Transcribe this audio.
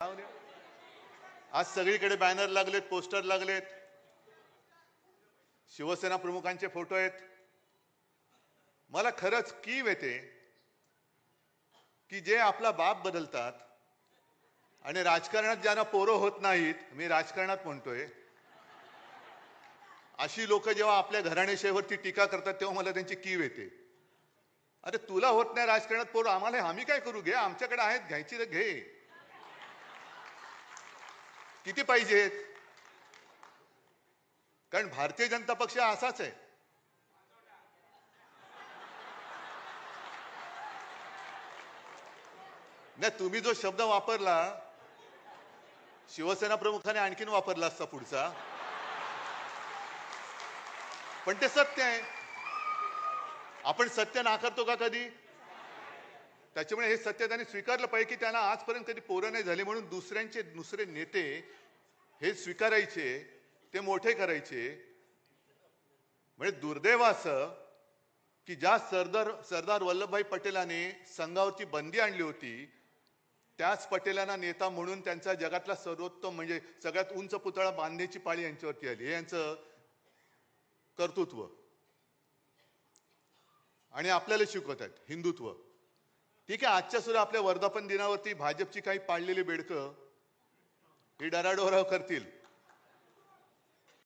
आज सगळीकडे बॅनर लागलेत, पोस्टर लागलेत, शिवसेना प्रमुखांचे फोटो आहेत. मला खरंच कीव येते की जे आपला बाप बदलतात आणि राजकारणात ज्यांना पोरं होत नाहीत, मी राजकारणात म्हणतोय, अशी लोक जेव्हा आपल्या घराणेशाहीवरती टीका करतात तेव्हा मला त्यांची कीव येते. अरे तुला होत नाही राजकारणात पोरं, आम्हाला आम्ही काय करू? घे, आमच्याकडे आहेत, घ्यायची तर घे. किती पाहिजेत? कारण भारतीय जनता पक्ष असाच आहे. नाही, तुम्ही जो शब्द वापरला शिवसेना प्रमुखाने आणखीन वापरला असता पुढचा, पण ते सत्य आहे. आपण सत्य नाकारतो का कधी? त्याच्यामुळे हे सत्य त्यांनी स्वीकारलं पाहिजे की त्यांना आजपर्यंत कधी पोरं नाही झाले, म्हणून दुसरे नेते हे स्वीकारायचे, ते मोठे करायचे. म्हणजे दुर्दैव असं की ज्या सरदार वल्लभभाई पटेलांनी संघावरची बंदी आणली होती, त्याच पटेलांना नेता म्हणून त्यांचा जगातला सर्वोत्तम म्हणजे सगळ्यात उंच पुतळा बांधण्याची पाळी यांच्यावरती आली. हे यांचं कर्तृत्व. आणि आपल्याला शिकवत आहेत हिंदुत्व. ठीक आहे, आजच्या सुद्धा आपल्या वर्धापन दिनावरती भाजपची काही पाळलेली बेडकं ही डराडोराव करतील,